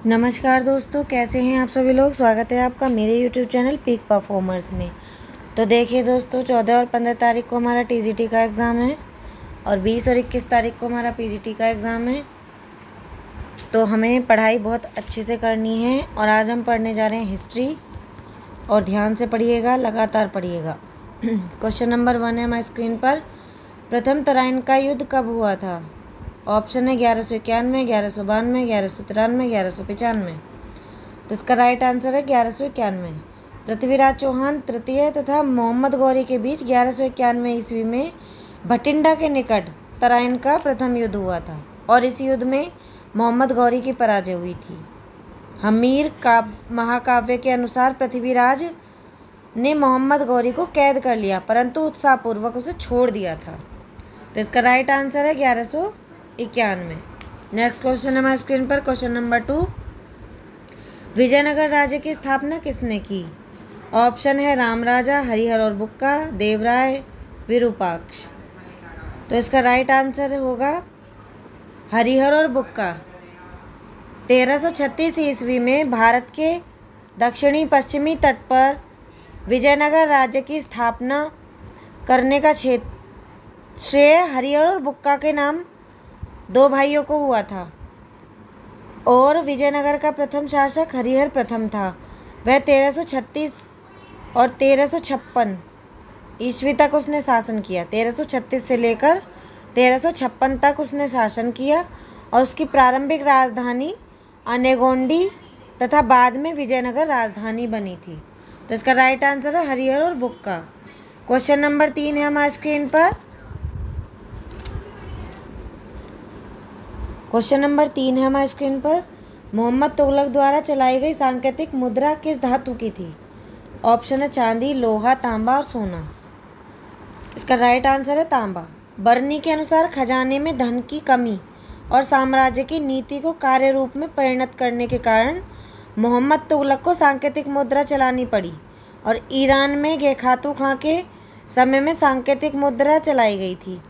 नमस्कार दोस्तों, कैसे हैं आप सभी लोग। स्वागत है आपका मेरे YouTube चैनल पीक परफॉर्मर्स में। तो देखिए दोस्तों, 14 और 15 तारीख को हमारा TGT का एग्ज़ाम है और 20 और 21 तारीख को हमारा PGT का एग्ज़ाम है। तो हमें पढ़ाई बहुत अच्छे से करनी है और आज हम पढ़ने जा रहे हैं हिस्ट्री। और ध्यान से पढ़िएगा, लगातार पढ़िएगा। क्वेश्चन नंबर 1 है हमारी स्क्रीन पर। प्रथम तराइन का युद्ध कब हुआ था? ऑप्शन है 1191, 1192, 1193, 1195। तो इसका राइट आंसर है 1191। पृथ्वीराज चौहान तृतीय तथा मोहम्मद गौरी के बीच 1191 ईस्वी में भटिंडा के निकट तराइन का प्रथम युद्ध हुआ था और इस युद्ध में मोहम्मद गौरी की पराजय हुई थी। हमीर महाकाव्य के अनुसार पृथ्वीराज ने मोहम्मद गौरी को कैद कर लिया परंतु उत्साहपूर्वक उसे छोड़ दिया था। तो इसका राइट आंसर है 1191। नेक्स्ट क्वेश्चन है हमारी स्क्रीन पर। क्वेश्चन नंबर 2, विजयनगर राज्य की स्थापना किसने की? ऑप्शन है राम राजा, हरिहर और बुक्का, देवराय, विरूपाक्ष। तो इसका राइट आंसर होगा हरिहर और बुक्का। 1336 ईस्वी में भारत के दक्षिणी पश्चिमी तट पर विजयनगर राज्य की स्थापना करने का श्रेय हरिहर और बुक्का के नाम दो भाइयों को हुआ था और विजयनगर का प्रथम शासक हरिहर प्रथम था। वह 1336 और 1356 ईस्वी तक उसने शासन किया। 1336 से लेकर 1356 तक उसने शासन किया और उसकी प्रारंभिक राजधानी अनेगोंडी तथा बाद में विजयनगर राजधानी बनी थी। तो इसका राइट आंसर है हरिहर और बुक्का। क्वेश्चन नंबर 3 है हमारी स्क्रीन पर। क्वेश्चन नंबर 3 है हमारी स्क्रीन पर। मोहम्मद तुगलक द्वारा चलाई गई सांकेतिक मुद्रा किस धातु की थी? ऑप्शन है चांदी, लोहा, तांबा और सोना। इसका राइट आंसर है तांबा। बर्नी के अनुसार खजाने में धन की कमी और साम्राज्य की नीति को कार्य रूप में परिणत करने के कारण मोहम्मद तुगलक को सांकेतिक मुद्रा चलानी पड़ी और ईरान में गेखातू खां के समय में सांकेतिक मुद्रा चलाई गई थी।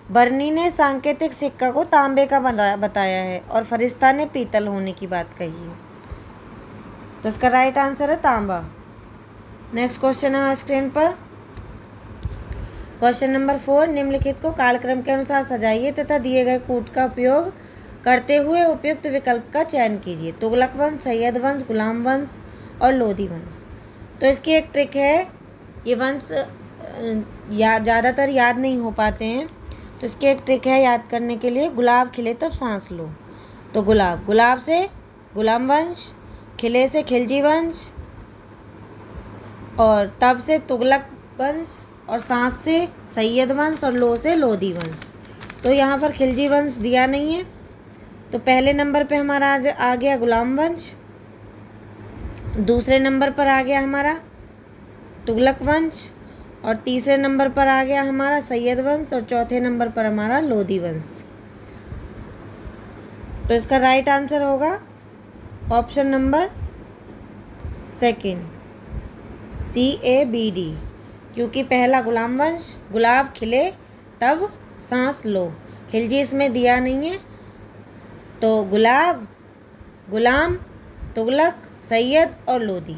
बर्नी ने सांकेतिक सिक्का को तांबे का बताया है और फरिश्ता ने पीतल होने की बात कही है। तो इसका राइट आंसर है तांबा। नेक्स्ट क्वेश्चन है स्क्रीन पर। क्वेश्चन नंबर 4, निम्नलिखित को कालक्रम के अनुसार सजाइए तथा दिए गए कूट का उपयोग करते हुए उपयुक्त विकल्प का चयन कीजिए। तुगलक वंश, सैयद वंश, गुलाम वंश और लोधी वंश। तो इसकी एक ट्रिक है, ये वंश ज़्यादातर याद नहीं हो पाते हैं, तो इसकी एक ट्रिक है याद करने के लिए। गुलाब खिले तब सांस लो। तो गुलाब से गुलाम वंश, खिले से खिलजी वंश और तब से तुगलक वंश और सांस से सैयद वंश और लो से लोधी वंश। तो यहाँ पर खिलजी वंश दिया नहीं है, तो पहले नंबर पे हमारा आ गया गुलाम वंश, दूसरे नंबर पर आ गया हमारा तुगलक वंश और तीसरे नंबर पर आ गया हमारा सैयद वंश और चौथे नंबर पर हमारा लोधी वंश। तो इसका राइट आंसर होगा ऑप्शन नंबर सेकंड, CABD, क्योंकि पहला गुलाम वंश, गुलाब खिले तब सांस लो, खिलजी इसमें दिया नहीं है। तो गुलाब, गुलाम, तुगलक, सैयद और लोधी।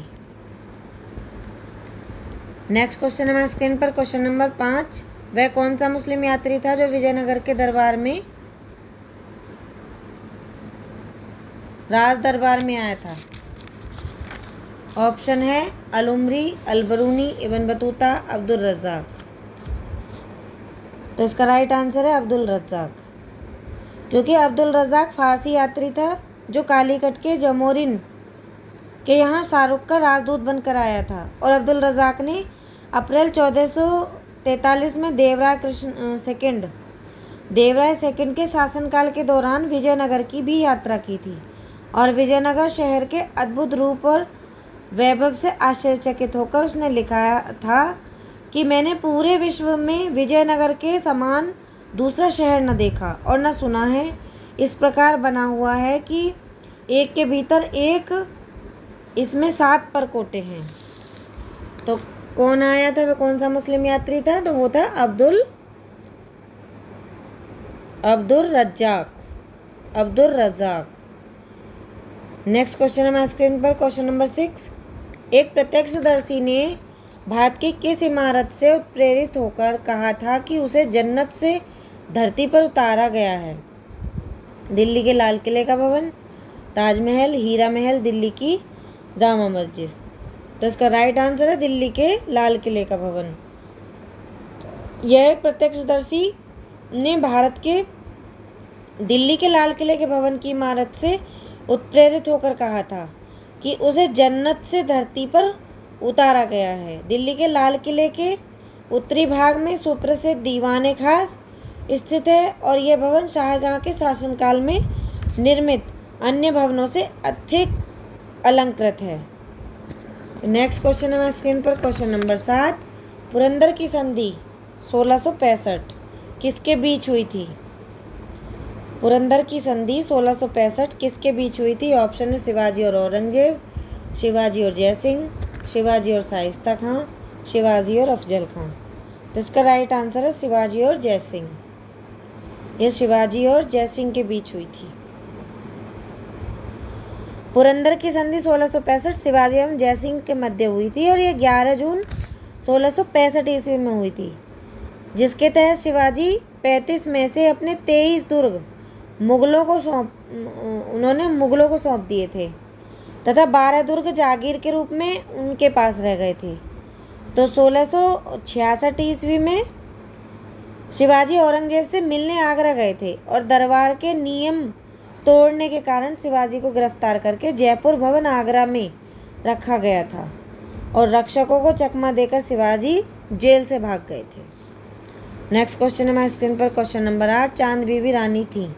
नेक्स्ट क्वेश्चन है हमारे स्क्रीन पर। क्वेश्चन नंबर 5, वह कौन सा मुस्लिम यात्री था जो विजयनगर के दरबार में राज दरबार में आया था? ऑप्शन है अल-उमरी, अल-बरूनी, इब्न बतूता, अब्दुल रज़्ज़ाक। तो इसका राइट आंसर है अब्दुल रज़्ज़ाक, क्योंकि अब्दुल रज़्ज़ाक फारसी यात्री था जो कालीकट के जमोरिन के यहाँ शाहरुख का राजदूत बनकर आया था और अब्दुल रज़्ज़ाक ने अप्रैल 1443 में देवराय सेकंड के शासनकाल के दौरान विजयनगर की भी यात्रा की थी और विजयनगर शहर के अद्भुत रूप और वैभव से आश्चर्यचकित होकर उसने लिखा था कि मैंने पूरे विश्व में विजयनगर के समान दूसरा शहर न देखा और न सुना है। इस प्रकार बना हुआ है कि एक के भीतर एक, इसमें 7 परकोटे हैं। तो कौन आया था, वह कौन सा मुस्लिम यात्री था? तो वो था अब्दुल रज़्ज़ाक। नेक्स्ट क्वेश्चन है हमारे स्क्रीन पर, क्वेश्चन नंबर 6। एक प्रत्यक्षदर्शी ने भारत की किस इमारत से उत्प्रेरित होकर कहा था कि उसे जन्नत से धरती पर उतारा गया है? दिल्ली के लाल किले का भवन, ताजमहल, हीरा महल, दिल्ली की जामा मस्जिद। तो इसका राइट आंसर है दिल्ली के लाल किले का भवन। यह प्रत्यक्षदर्शी ने भारत के दिल्ली के लाल किले के भवन की इमारत से उत्प्रेरित होकर कहा था कि उसे जन्नत से धरती पर उतारा गया है। दिल्ली के लाल किले के उत्तरी भाग में सुप्रसिद्ध दीवान खास स्थित है और यह भवन शाहजहां के शासनकाल में निर्मित अन्य भवनों से अधिक अलंकृत है। नेक्स्ट क्वेश्चन है हमारे स्क्रीन पर, क्वेश्चन नंबर 7। पुरंदर की संधि 1665 किसके बीच हुई थी? पुरंदर की संधि 1665 किसके बीच हुई थी? ऑप्शन है शिवाजी और औरंगजेब, शिवाजी और जयसिंह, शिवाजी और शाइस्ता खां, शिवाजी और अफजल खां। तो इसका राइट आंसर है शिवाजी और जयसिंह। यह शिवाजी और जयसिंह के बीच हुई थी। पुरंदर की संधि 1665 शिवाजी एवं जयसिंह के मध्य हुई थी और यह 11 जून 1665 ईस्वी में हुई थी, जिसके तहत शिवाजी 35 में से अपने 23 दुर्ग मुगलों को सौंप दिए थे तथा 12 दुर्ग जागीर के रूप में उनके पास रह गए थे। तो 1666 ईस्वी में शिवाजी औरंगजेब से मिलने आगरा गए थे और दरबार के नियम तोड़ने के कारण शिवाजी को गिरफ्तार करके जयपुर भवन आगरा में रखा गया था और रक्षकों को चकमा देकर शिवाजी जेल से भाग गए थे। नेक्स्ट क्वेश्चन है हमारे स्क्रीन पर, क्वेश्चन नंबर 8। चांद बीबी रानी थी?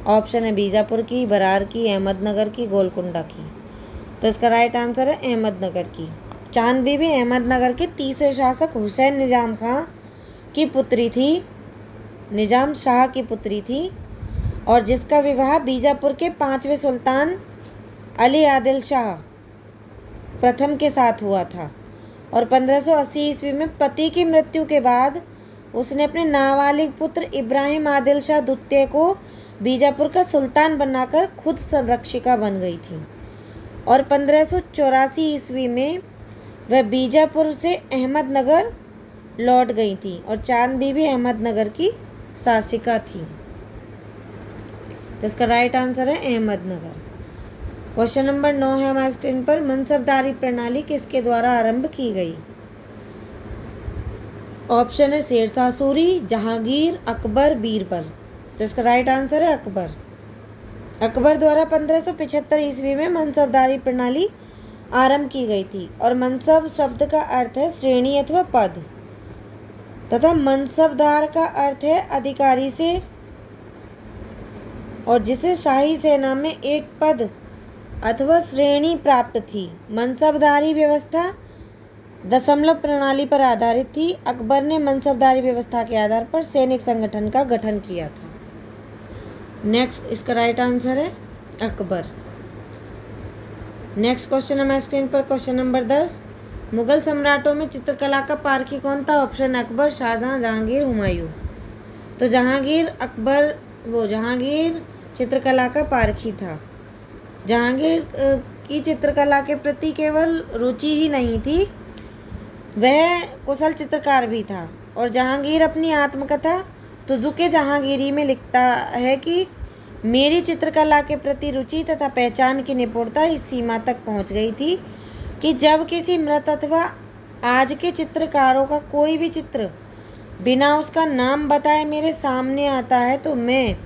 ऑप्शन है बीजापुर की, बरार की, अहमदनगर की, गोलकुंडा की। तो इसका राइट आंसर है अहमदनगर की। चांद बीबी अहमदनगर के तीसरे शासक हुसैन निजाम खां की पुत्री थी, निजाम शाह की पुत्री थी और जिसका विवाह बीजापुर के 5वें सुल्तान अली आदिल शाह प्रथम के साथ हुआ था और 1580 ईस्वी में पति की मृत्यु के बाद उसने अपने नाबालिग पुत्र इब्राहिम आदिल शाह द्वितीय को बीजापुर का सुल्तान बनाकर खुद संरक्षिका बन गई थी और 1584 ईस्वी में वह बीजापुर से अहमदनगर लौट गई थी और चांद बीबी अहमदनगर की शासिका थी। तो इसका राइट आंसर है अहमदनगर। क्वेश्चन नंबर 9 है हमारे स्क्रीन पर, मनसबदारी प्रणाली किसके द्वारा आरंभ की गई? ऑप्शन है शेरशाह सूरी, जहांगीर, अकबर, बीरबल। तो इसका राइट आंसर है अकबर। अकबर द्वारा 1575 ईस्वी में मनसबदारी प्रणाली आरंभ की गई थी और मनसब शब्द का अर्थ है श्रेणी अथवा पद तथा मनसबदार का अर्थ है अधिकारी से और जिसे शाही सेना में एक पद अथवा श्रेणी प्राप्त थी। मनसबदारी व्यवस्था दशमलव प्रणाली पर आधारित थी। अकबर ने मनसबदारी व्यवस्था के आधार पर सैनिक संगठन का गठन किया था। नेक्स्ट इसका राइट आंसर है अकबर। नेक्स्ट क्वेश्चन हमारे स्क्रीन पर, क्वेश्चन नंबर 10। मुगल सम्राटों में चित्रकला का पारखी कौन था? ऑप्शन अकबर, शाहजहां, जहांगीर, हुमायूं। तो जहांगीर चित्रकला का पारखी था। जहांगीर की चित्रकला के प्रति केवल रुचि ही नहीं थी, वह कुशल चित्रकार भी था और जहांगीर अपनी आत्मकथा तुजुके जहांगीरी में लिखता है कि मेरी चित्रकला के प्रति रुचि तथा पहचान की निपुणता इस सीमा तक पहुंच गई थी कि जब किसी मृत अथवा आज के चित्रकारों का कोई भी चित्र बिना उसका नाम बताए मेरे सामने आता है तो मैं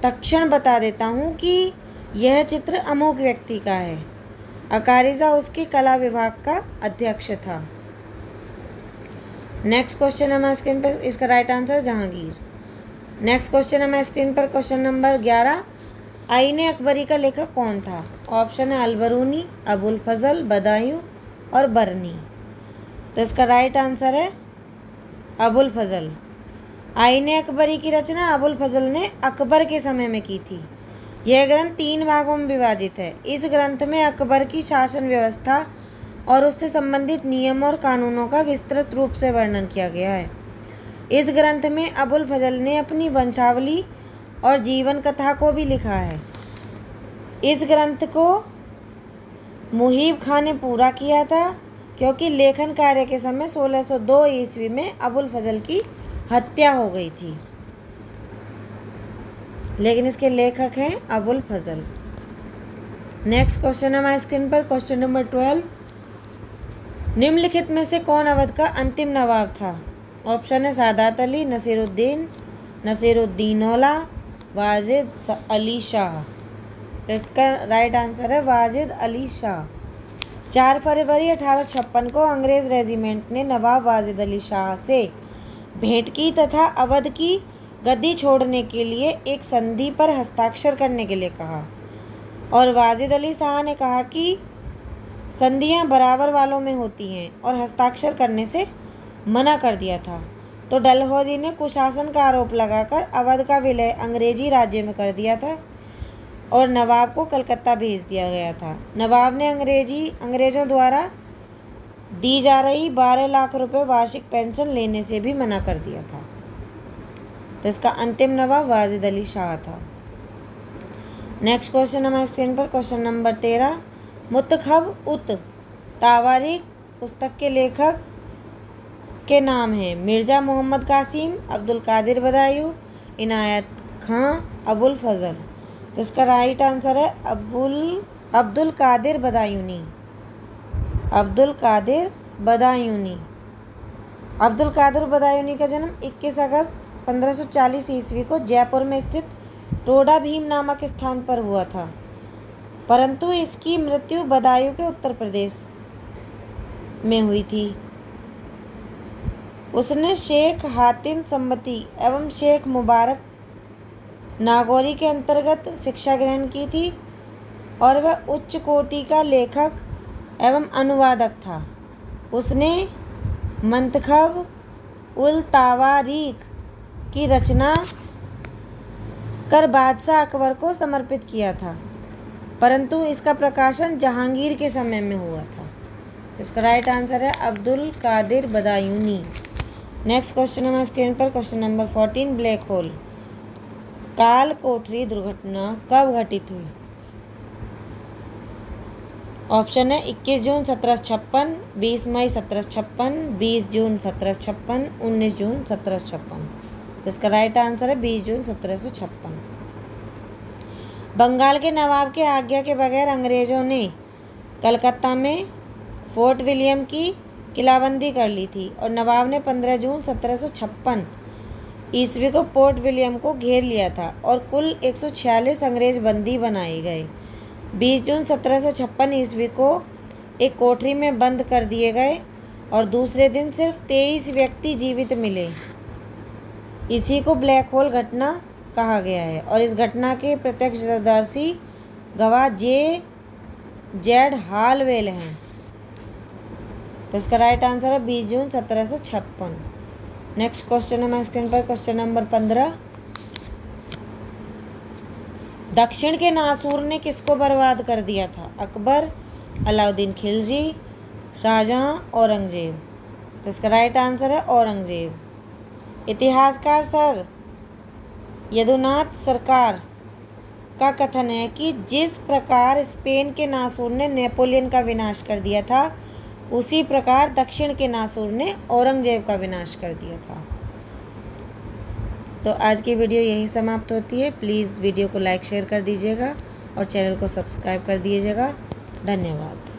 तत्क्षण बता देता हूँ कि यह चित्र अमुक व्यक्ति का है। अकारिजा उसके कला विभाग का अध्यक्ष था। नेक्स्ट क्वेश्चन है हमारे स्क्रीन पर, इसका right answer Jahangir. Next question है हमारे स्क्रीन पर, क्वेश्चन नंबर 11। आईने अकबरी का लेखक कौन था? ऑप्शन है अलबरूनी, अबुल फजल, बदायूं और बरनी। तो इसका राइट आंसर है अबुल फजल। आईने अकबरी की रचना अबुल फजल ने अकबर के समय में की थी। यह ग्रंथ 3 भागों में विभाजित है। इस ग्रंथ में अकबर की शासन व्यवस्था और उससे संबंधित नियम और कानूनों का विस्तृत रूप से वर्णन किया गया है। इस ग्रंथ में अबुल फजल ने अपनी वंशावली और जीवन कथा को भी लिखा है। इस ग्रंथ को मुहिब खां ने पूरा किया था क्योंकि लेखन कार्य के समय 1602 ईस्वी में अबुल फजल की हत्या हो गई थी, लेकिन इसके लेखक हैं अबुल फजल। नेक्स्ट क्वेश्चन हमारे स्क्रीन पर क्वेश्चन नंबर 12। निम्नलिखित में से कौन अवध का अंतिम नवाब था? ऑप्शन है सादात अली, नसीरुद्दीन, नसीरुद्दीनौला, वाजिद अली शाह। तो इसका राइट आंसर है वाजिद अली शाह। 4 फरवरी 1856 को अंग्रेज़ रेजिमेंट ने नवाब वाजिद अली शाह से भेंट की तथा अवध की गद्दी छोड़ने के लिए एक संधि पर हस्ताक्षर करने के लिए कहा, और वाजिद अली शाह ने कहा कि संधियां बराबर वालों में होती हैं और हस्ताक्षर करने से मना कर दिया था। तो डलहौजी ने कुशासन का आरोप लगाकर अवध का विलय अंग्रेजी राज्य में कर दिया था और नवाब को कलकत्ता भेज दिया गया था। नवाब ने अंग्रेज़ों द्वारा दी जा रही 12 लाख रुपए वार्षिक पेंशन लेने से भी मना कर दिया था। तो इसका अंतिम नवाब वाजिद अली शाह था। नेक्स्ट क्वेश्चन हमारे स्क्रीन पर क्वेश्चन नंबर 13। मुतखब उत तावारीख पुस्तक के लेखक के नाम हैं मिर्ज़ा मोहम्मद कासिम, अब्दुल कादिर बदायूं, इनायत खां, अबुल फजल। तो इसका राइट आंसर है अब्दुल कादिर बदायूनी। अब्दुल कादिर बदायूनी। अब्दुल कादिर बदायूनी का जन्म 21 अगस्त 1540 ईस्वी को जयपुर में स्थित टोडा भीम नामक स्थान पर हुआ था, परंतु इसकी मृत्यु बदायूं के उत्तर प्रदेश में हुई थी। उसने शेख हातिम सम्मती एवं शेख मुबारक नागौरी के अंतर्गत शिक्षा ग्रहण की थी और वह उच्च कोटि का लेखक एवं अनुवादक था। उसने मंतखब उल तावारीख की रचना कर बादशाह अकबर को समर्पित किया था, परंतु इसका प्रकाशन जहांगीर के समय में हुआ था। तो इसका राइट आंसर है अब्दुल कादिर बदायूनी। नेक्स्ट क्वेश्चन हमारे स्क्रीन पर क्वेश्चन नंबर 14। ब्लैक होल काल कोठरी दुर्घटना कब घटित हुई? ऑप्शन है 21 जून 1756, 20 मई 1756, 20 जून 1756, 19 जून 1756। तो इसका राइट आंसर है 20 जून 1756। बंगाल के नवाब के आज्ञा के बगैर अंग्रेज़ों ने कलकत्ता में फोर्ट विलियम की किलाबंदी कर ली थी और नवाब ने 15 जून 1756 ईस्वी को पोर्ट विलियम को घेर लिया था और कुल 146 अंग्रेज बंदी बनाए गए। 20 जून 1756 ईस्वी को एक कोठरी में बंद कर दिए गए और दूसरे दिन सिर्फ 23 व्यक्ति जीवित मिले। इसी को ब्लैक होल घटना कहा गया है और इस घटना के प्रत्यक्षदर्शी गवाह जेड हालवेल हैं। तो इसका राइट आंसर है 20 जून 1756। नेक्स्ट क्वेश्चन है हमारे स्क्रीन पर क्वेश्चन नंबर 15। दक्षिण के नासूर ने किसको बर्बाद कर दिया था? अकबर, अलाउद्दीन खिलजी, शाहजहां, औरंगजेब। तो इसका राइट आंसर है औरंगजेब। इतिहासकार सर यदुनाथ सरकार का कथन है कि जिस प्रकार स्पेन के नासूर ने नेपोलियन का विनाश कर दिया था, उसी प्रकार दक्षिण के नासूर ने औरंगजेब का विनाश कर दिया था। तो आज की वीडियो यहीं समाप्त होती है। प्लीज़ वीडियो को लाइक शेयर कर दीजिएगा और चैनल को सब्सक्राइब कर दीजिएगा। धन्यवाद।